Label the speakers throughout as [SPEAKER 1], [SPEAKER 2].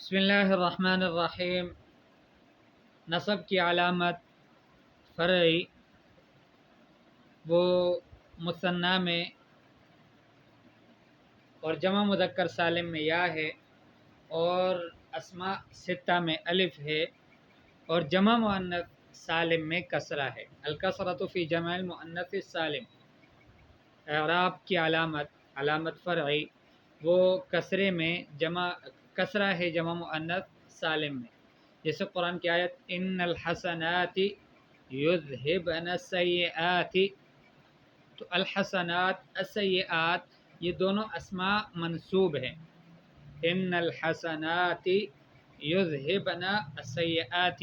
[SPEAKER 1] بسم اللہ الرحمن الرحیم۔ نصب کی علامت فرعی وہ مثنیٰ میں اور جمع مذکر سالم میں یا ہے، اور اسماء ستہ میں الف ہے، اور جمع مؤنث سالم میں کسرہ ہے۔ الکسرۃ فی جمع المؤنث السالم، اعراب کی علامت فرعی وہ کسرے میں کسرہ ہے جمع مؤنث سالم میں، جیسے قرآن کی آیت ان الحسنات یذہبن السیئات، تو الحسنات السیئات یہ دونوں اسماء منصوب ہیں۔ ان الحسنات یذہبن السیئات،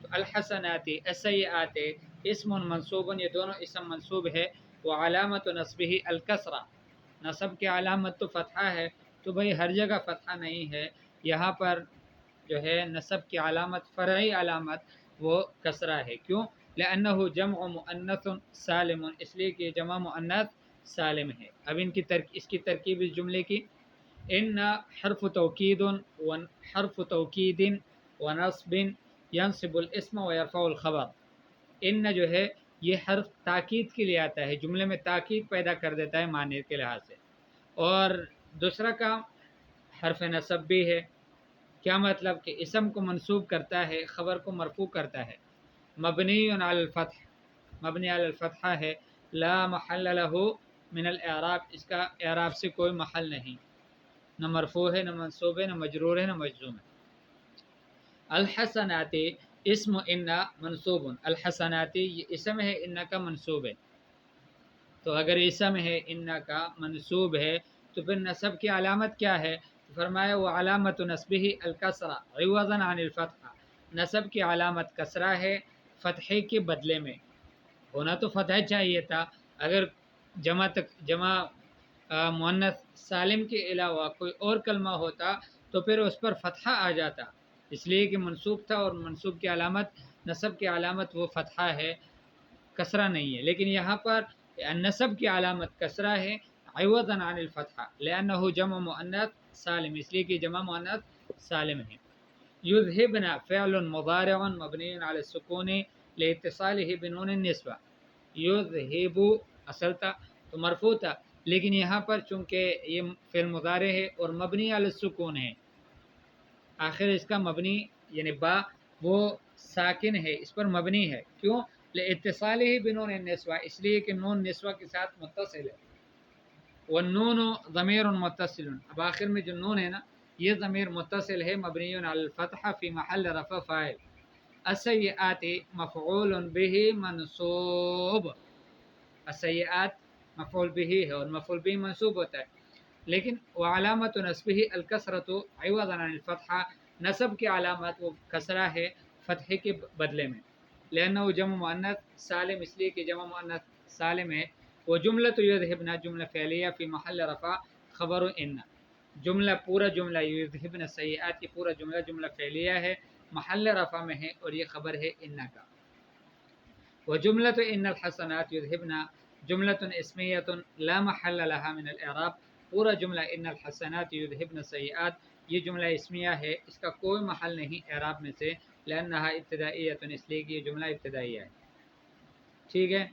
[SPEAKER 1] تو الحسنات السیئات اسم منصوب، یہ دونوں اسم منصوب ہے۔ وعلامت نصبہ الکسرہ، نصب کی علامت تو فتحہ ہے، تو بھئی ہر جگہ فتحہ نہیں ہے، یہاں پر جو ہے نصب کی علامت فرعی علامت وہ کسرہ ہے۔ کیوں؟ لأنہ جمع مؤنث سالم، اس لیے کہ جمع مؤنث سالم ہے۔ اب اس کی ترکیب اس جملے کی، ان حرف توکید ونصب ینصب الاسم ویرفع الخبر۔ ان جو ہے یہ حرف تاکید کے لیے آتا ہے، جملے میں تاکید پیدا کر دیتا ہے معنی کے لحاظ سے، اور دوسرا کام حرف نصب بھی ہے۔ کیا مطلب کہ اسم کو منصوب کرتا ہے، خبر کو مرفوع کرتا ہے۔ مبنی علی الفتح، مبنی علی الفتحہ ہے، لا محل لہ من الاعراب، اس کا اعراب سے کوئی محل نہیں، نہ مرفوع ہے، نہ منصوب ہے، نہ مجرور ہے، نہ مجزوم ہے۔ الحسنات اسم ان منصوب، الحسنات یہ اسم ہے، ان کا منصوب ہے، تو اگر اسم ہے ان کا منصوب ہے تو پھر نصب کی علامت کیا ہے؟ فرمایا وہ علامت نصبہ الکسرہ عوضا عن الفتحہ، نصب کی علامت کسرہ ہے فتحے کے بدلے میں۔ ہونا تو فتح چاہیے تھا، اگر جمع مؤنث سالم کے علاوہ کوئی اور کلمہ ہوتا تو پھر اس پر فتحہ آ جاتا، اس لیے کہ منصوب تھا، اور منصوب کی علامت نصب کی علامت وہ فتحہ ہے، کسرہ نہیں ہے۔ لیکن یہاں پر نصب کی علامت کسرہ ہے عوضا عن الفتحہ، لأنہ جمع مؤنث سالم، اس لیے کہ جمع مؤنث سالم ہے۔ یذہبن فعل مضارع مبنی علی السکون لاتصالہ بنون النسوہ، یذہب اصل تھا تو مرفوع تھا، لیکن یہاں پر چونکہ یہ فعل مضارع ہے اور مبنی علی السکون ہے، آخر اس کا مبنی یعنی با وہ ساکن ہے، اس پر مبنی ہے۔ کیوں؟ لاتصالہ بنون النسوہ، اس لیے کہ نون نسوہ کے ساتھ متصل ہے، والنون ضمیر متصل، اب آخر میں جو نون ہے نا یہ ضمیر متصل ہے، مبنی علی الفتح فی محل رفع فاعل۔ السیئات مفعول به منصوب، السیئات مفعول به ہے اور مفعول به منصوب ہوتا ہے، لیکن وعلامت نصبہ الکسرۃ عوضا عن الفتحہ، نصب کی علامت وہ کسرہ ہے فتحے کے بدلے میں، لأنہ جمع مؤنث سالم، اس لیے کہ جمع مؤنث سالم ہے۔ وجملۃ یذہبن جملہ فعلیہ فی محل رفع خبر ان، جملہ پورا جملہ یذہبن السیئات کی پورا جملہ فعلیہ ہے، محل رفع میں ہے، اور یہ خبر ہے ان کا۔ وجملۃ ان الحسنات یذہبن جملۃ اسمیۃ لا محل لها من الاعراب، پورا جملہ ان الحسنات یذہبن السیئات یہ جملہ اسمیہ ہے، اس کا کوئی محل نہیں اعراب میں سے، لأنها ابتدائیۃ، اس لیے کہ یہ جملہ ابتدائیہ ہے۔ ٹھیک ہے،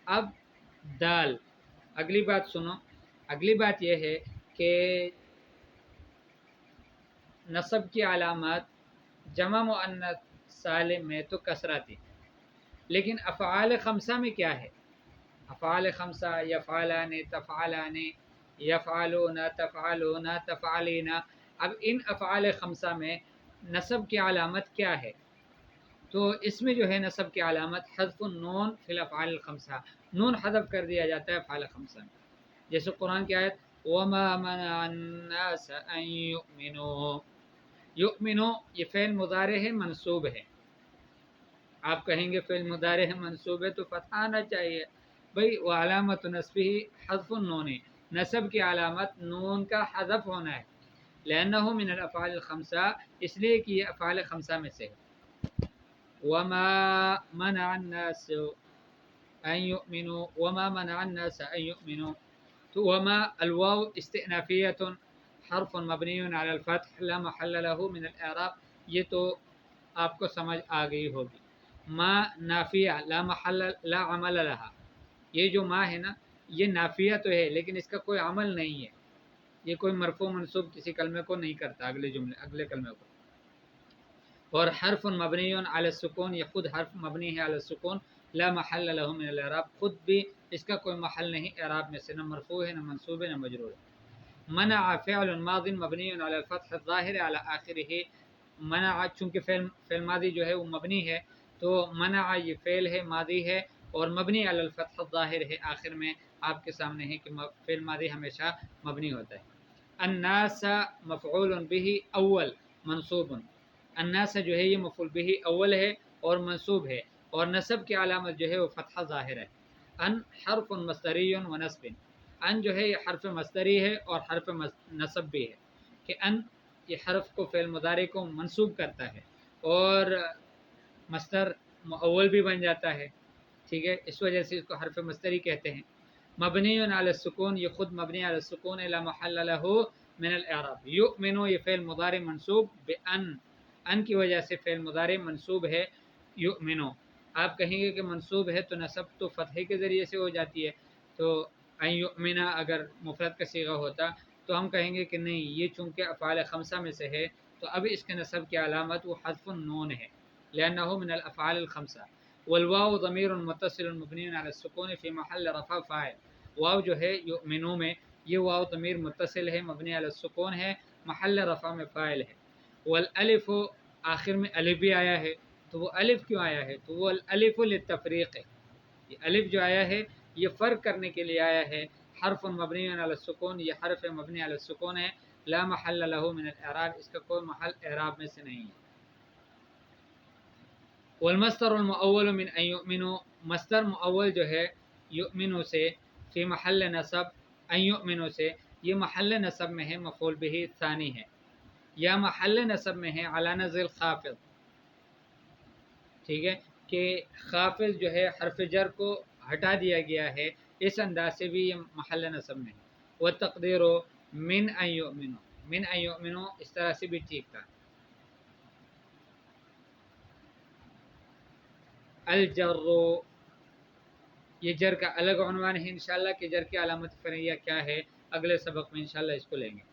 [SPEAKER 1] اب دال، اگلی بات سنو، اگلی بات یہ ہے کہ نصب کی علامات جمع مؤنث سالم میں تو کسرہ تھی، لیکن افعال خمسہ میں کیا ہے؟ افعال خمسہ یفعلان، تفعلان، یفعلون، تفعلون، تفعلین، اب ان افعال خمسہ میں نصب کی علامت کیا ہے؟ تو اس میں جو ہے نصب کی علامت حذف النون فی الافعال الخمسہ، نون حذف کر دیا جاتا ہے افعال خمسہ میں، جیسے قرآن کی آیت وما منع الناس ان یؤمنوا، یؤمنوا یہ فعل مضارع ہے منصوب ہے، آپ کہیں گے فعل مضارع ہے منصوب ہے تو فتح آنا چاہیے، بھئی وعلامت نصبہ حذف النون، نصب کی علامت نون کا حذف ہونا ہے، لأنہ من الافعال الخمسہ، اس لیے کہ یہ افعال خمسہ میں سے ہے۔ وما منع الناس ان یؤمنوا، وما منع الناس ان یؤمنوا، تو وما الواو استئنافیۃ حرف مبنی علی الفتح لا محل له من الاعراب، یہ تو آپ کو سمجھ آ گئی ہوگی۔ ما نافیہ لا محل لا عمل لها، یہ جو ما ہے نا یہ نافیہ تو ہے لیکن اس کا کوئی عمل نہیں ہے، یہ کوئی مرفوع منصوب کسی کلمے کو نہیں کرتا، اگلے کلمے کو۔ اور حرف مبنی علی السکون، یہ خود حرف مبنی ہے علی السکون، لا محل له من الاعراب، خود بھی اس کا کوئی محل نہیں اعراب میں سے، نہ مرفوع ہے نہ منصوب ہے نہ مجرور ہے۔ منع فعل ماض مبنی علی الفتح الظاہر علی آخرہ، منع چونکہ فعل ماضی جو ہے وہ مبنی ہے، تو منع یہ فعل ہے ماضی ہے اور مبنی علی الفتح الظاہر ہے، آخر میں آپ کے سامنے ہے کہ فعل ماضی ہمیشہ مبنی ہوتا ہے۔ الناس مفعول به اول منصوب، الناس جو ہے یہ مفعول به اول ہے اور منصوب ہے، اور نصب کی علامت جو ہے وہ فتحہ ظاہر ہے۔ ان حرف مصدری و نصب، ان جو ہے یہ حرف مصدری ہے اور حرف نصب بھی ہے، کہ ان یہ حرف کو فعل مضارع کو منصوب کرتا ہے اور مصدر مؤول بھی بن جاتا ہے، ٹھیک ہے، اس وجہ سے اس کو حرف مصدری کہتے ہیں۔ مبنی علی السکون، یہ خود مبنی علی السکون لا محل له من الاعراب۔ یؤمن یہ فعل مضارع منصوب بان، ان کی وجہ سے فعل مضارع منصوب ہے یؤمنو۔ آپ کہیں گے کہ منصوب ہے تو نصب تو فتحے کے ذریعے سے ہو جاتی ہے، تو ان یؤمنا اگر مفرد کا صیغہ ہوتا تو ہم کہیں گے کہ نہیں، یہ چونکہ افعال خمسہ میں سے ہے تو اب اس کے نصب کی علامت وہ حذف النون ہے، لأنه من الافعال الخمسہ۔ والواو ضمیر متصل مبنی علی السکون فی محل رفع فاعل، واو جو ہے یؤمنو میں یہ واو ضمیر متصل ہے مبنی علی السکون ہے، محل رفع میں فاعل ہے۔ والالف آخر میں الف بھی آیا ہے، تو وہ الف کیوں آیا ہے؟ تو وہ الف للتفریق ہے، یہ الف جو آیا ہے یہ فرق کرنے کے لیے آیا ہے۔ حرف مبنی علی السکون، یہ حرف مبنی علی السکون ہے، لا محل له من الاعراب، اس کا کوئی محل اعراب میں سے نہیں ہے۔ والمصدر المؤول من ان یؤمنوا، مصدر مؤول جو ہے یؤمنوا سے، فی محل نصب ان یؤمنوا سے، یہ محل نصب میں ہے، مفعول به ثانی ہے، یا محل نصب میں ہے علی نزل خافض، ٹھیک ہے، کہ خافض جو ہے حرف جر کو ہٹا دیا گیا ہے، اس انداز سے بھی یہ محل نصب میں ہے۔ والتقدیر من ان یؤمنوا، من ان یؤمنوا اس طرح سے بھی ٹھیک تھا۔ الجر، یہ جر کا الگ عنوان ہے انشاءاللہ کہ جر کی علامت فرعیہ کیا ہے، اگلے سبق میں انشاءاللہ اس کو لیں گے۔